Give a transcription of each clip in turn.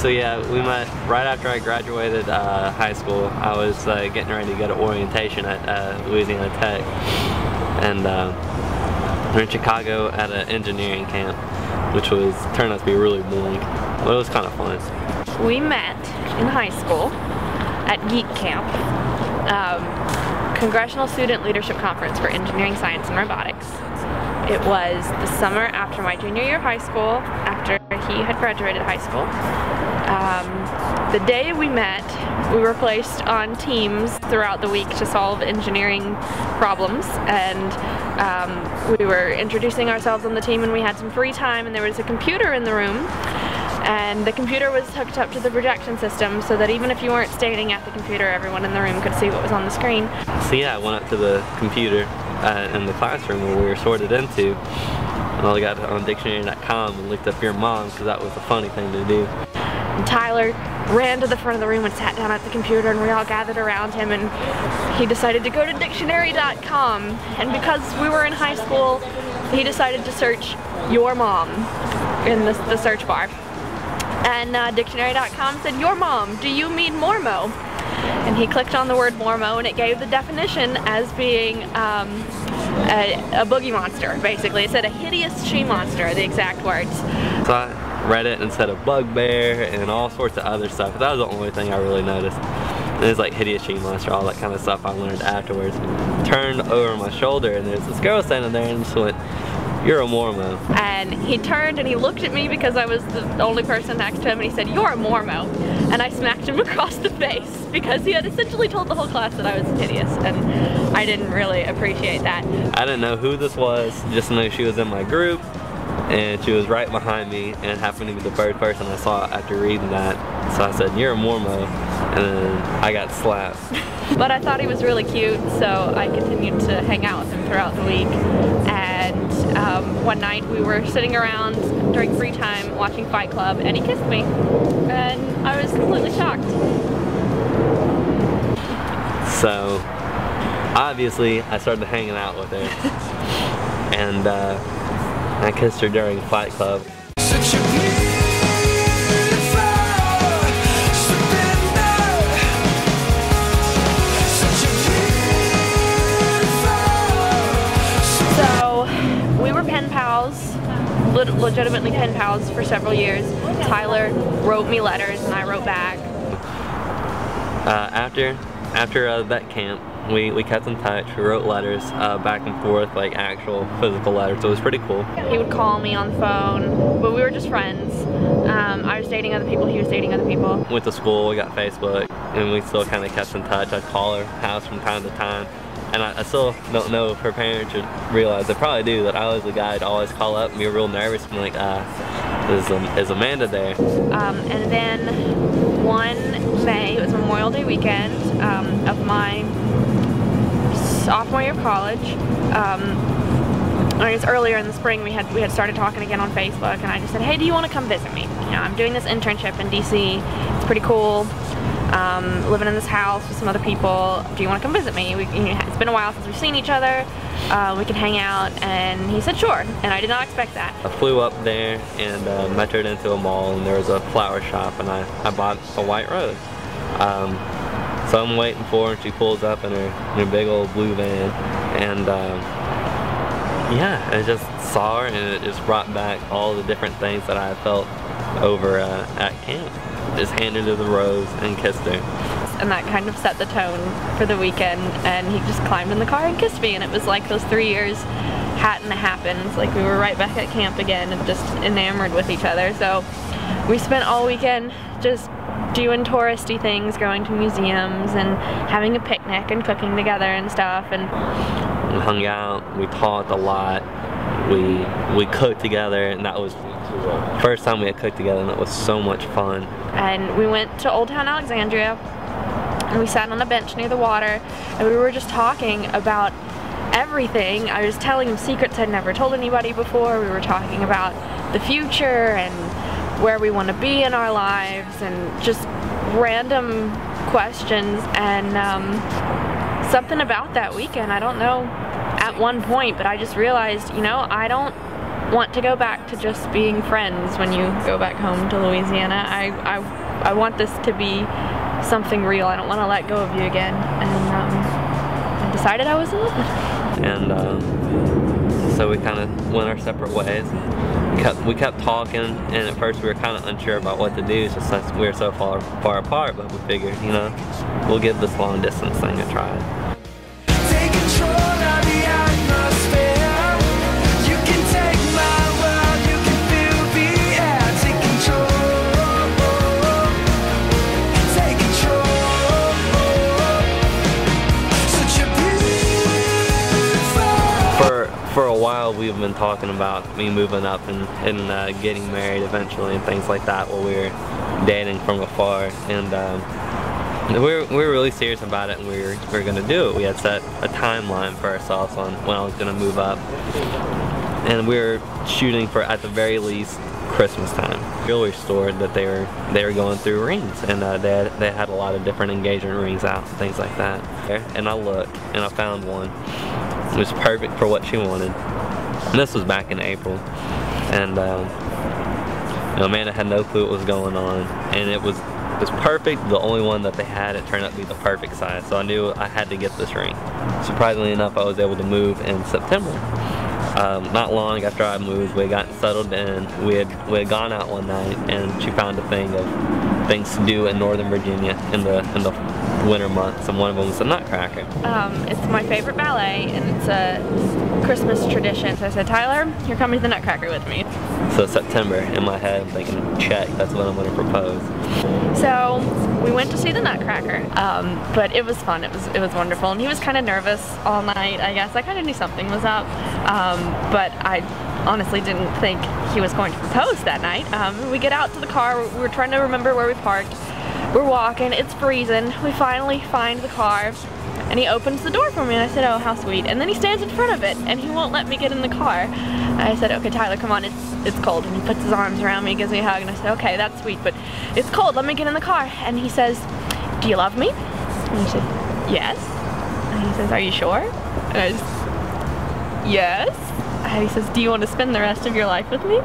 So yeah, we met right after I graduated high school. I was getting ready to go to orientation at Louisiana Tech, and we're in Chicago at an engineering camp, which turned out to be really boring, but it was kind of fun. We met in high school at Geek Camp, Congressional Student Leadership Conference for Engineering, Science, and Robotics. It was the summer after my junior year of high school, after he had graduated high school. The day we met, we were placed on teams throughout the week to solve engineering problems, and we were introducing ourselves on the team, and we had some free time, and there was a computer in the room, and the computer was hooked up to the projection system so that even if you weren't standing at the computer, everyone in the room could see what was on the screen. So yeah, I went up to the computer in the classroom where we were sorted into, and I got on dictionary.com and looked up your mom, because that was a funny thing to do. And Tyler ran to the front of the room and sat down at the computer, and we all gathered around him, and he decided to go to dictionary.com, and because we were in high school, he decided to search your mom in the search bar. And dictionary.com said, "Your mom, do you mean Mormo?" And he clicked on the word Mormo, and it gave the definition as being a boogie monster, basically. It said a hideous she-monster, the exact words. So I read it and said a bugbear and all sorts of other stuff. That was the only thing I really noticed. And it was like hideous she-monster, all that kind of stuff I learned afterwards. Turned over my shoulder, and there's this girl standing there, and just went, "You're a Mormo." And he turned and he looked at me because I was the only person next to him, and he said, "You're a Mormo." And I smacked him across the face because he had essentially told the whole class that I was hideous, and I didn't really appreciate that. I didn't know who this was, just know she was in my group, and she was right behind me, and happened to be the first person I saw after reading that. So I said, "You're a Mormo," and then I got slapped. But I thought he was really cute, so I continued to hang out with him throughout the week. And one night we were sitting around during free time watching Fight Club, and he kissed me, and I was completely shocked. So obviously I started hanging out with her, and I kissed her during Fight Club. Legitimately pen pals for several years. Tyler wrote me letters and I wrote back. After that camp, we kept in touch. We wrote letters back and forth, like actual physical letters. So it was pretty cool. He would call me on the phone, but we were just friends. I was dating other people, he was dating other people. Went to school, we got Facebook, and we still kind of kept in touch. I'd call her house from time to time. And I still don't know if her parents would realize, they probably do, that I was the guy to always call up and be real nervous and like, is Amanda there? And then one May, it was Memorial Day weekend of my sophomore year of college. I guess earlier in the spring we had started talking again on Facebook, and I just said, "Hey, do you want to come visit me? You know, I'm doing this internship in DC. It's pretty cool. Living in this house with some other people. Do you want to come visit me? It's been a while since we've seen each other. We can hang out." And he said sure, and I did not expect that. I flew up there and metroed into a mall, and there was a flower shop, and I bought a white rose. So I'm waiting for her, and she pulls up in her big old blue van, and yeah, I just saw her, and it just brought back all the different things that I had felt over at camp. Just handed her the rose and kissed her. And that kind of set the tone for the weekend, and he just climbed in the car and kissed me, and it was like those 3 years hadn't happened. It's like we were right back at camp again and just enamored with each other. So we spent all weekend just doing touristy things, going to museums and having a picnic and cooking together and stuff. And we hung out, we talked a lot, we cooked together, and that was the first time we had cooked together, and it was so much fun. And we went to Old Town Alexandria, and we sat on a bench near the water, and we were just talking about everything. I was telling him secrets I'd never told anybody before. We were talking about the future and where we want to be in our lives, and just random questions. And something about that weekend, I don't know at one point, but I just realized, you know, I don't want to go back to just being friends when you go back home to Louisiana. I want this to be something real. I don't want to let go of you again. And I decided I was in love. And so we kind of went our separate ways. We kept talking, and at first we were kind of unsure about what to do, just since we were so far apart. But we figured, you know, we'll give this long distance thing a try. Take control of the atmosphere. You can take my world, you can feel the air. Take control. Take control. Such a beautiful. For a while, we've been talking about me moving up and getting married eventually and things like that while we were dating from afar. And we were really serious about it, and we were going to do it. We had set a timeline for ourselves on when I was going to move up. And we were shooting for, at the very least, Christmas time. Jewelry store that they were going through rings, and they had a lot of different engagement rings out and things like that. And I looked, and I found one. It was perfect for what she wanted. And this was back in April. And you know, Amanda had no clue what was going on, and it was perfect. The only one that they had, it turned out to be the perfect size, so I knew I had to get this ring. Surprisingly enough, I was able to move in September. Not long after I moved, we had gotten settled in. We had gone out one night, and she found a thing of things to do in Northern Virginia in the winter months, and one of them was the Nutcracker. It's my favorite ballet, and it's a Christmas tradition. So I said, Tyler, you're coming to the Nutcracker with me. So September, in my head, I'm thinking, check, that's what I'm going to propose. So we went to see the Nutcracker, but it was fun. It was wonderful, and he was kind of nervous all night. I guess I kind of knew something was up, but I honestly didn't think he was going to propose that night. We get out to the car. We were trying to remember where we parked. We're walking. It's freezing. We finally find the car, and he opens the door for me, and I said, oh, how sweet. And then he stands in front of it, and he won't let me get in the car. I said, okay, Tyler, come on, it's cold. And he puts his arms around me, gives me a hug, and I said, okay, that's sweet, but it's cold, let me get in the car. And he says, do you love me? And I said, yes. And he says, are you sure? And I said, yes. And he says, do you want to spend the rest of your life with me?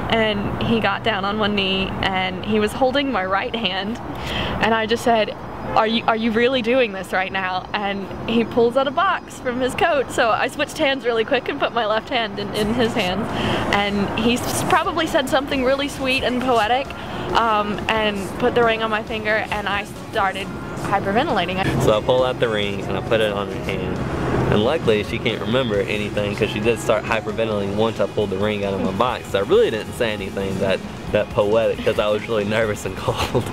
And he got down on one knee, and he was holding my right hand, and I just said, are you really doing this right now? And he pulls out a box from his coat, so I switched hands really quick and put my left hand in his hand, and he probably said something really sweet and poetic, and put the ring on my finger, and I started hyperventilating. So I pull out the ring and I put it on her hand, and luckily she can't remember anything, because she did start hyperventilating once I pulled the ring out of my box. So I really didn't say anything that poetic, because I was really nervous and cold.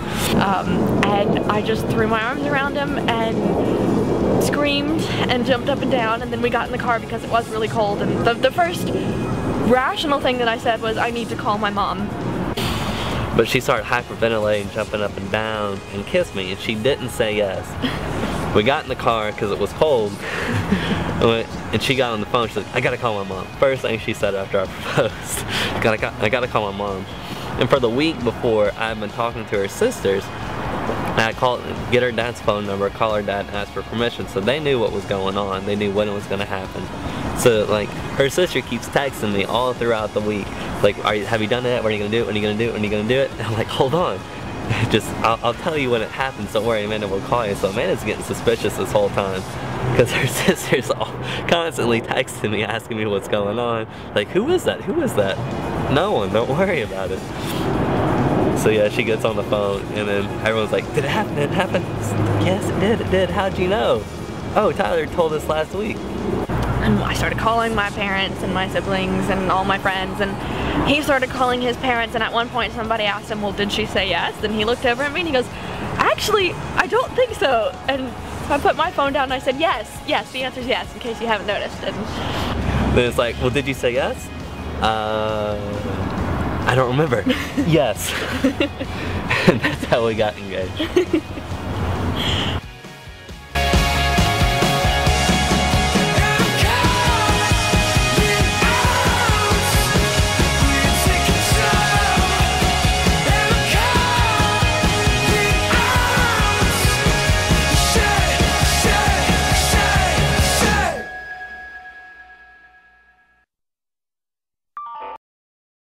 And I just threw my arms around him and screamed and jumped up and down, and then we got in the car because it was really cold, and the first rational thing that I said was, I need to call my mom. But she started hyperventilating, jumping up and down, and kissed me, and she didn't say yes. We got in the car because it was cold, and she got on the phone. She's like, I gotta call my mom. First thing she said after I proposed, I gotta call my mom. And for the week before, I had been talking to her sisters. I called, get her dad's phone number, call her dad, ask for permission, so they knew what was going on. They knew when it was gonna happen. So like, her sister keeps texting me all throughout the week, like, have you done that? When are you gonna do it? When are you gonna do it? When are you gonna do it? And I'm like, hold on. Just, I'll tell you when it happens, don't worry, Amanda will call you. So Amanda's getting suspicious this whole time, because her sister's all constantly texting me, asking me what's going on. Like, who is that? Who is that? No one, don't worry about it. So yeah, she gets on the phone, and then everyone's like, did it happen? Did it happen? Yes, it did. How'd you know? Oh, Tyler told us last week. And I started calling my parents and my siblings and all my friends, and he started calling his parents, and at one point somebody asked him, well, did she say yes? And he looked over at me and he goes, actually, I don't think so. And so I put my phone down and I said, yes, the answer's yes, in case you haven't noticed. And then it's like, well, did you say yes? I don't remember. Yes. And that's how we got engaged.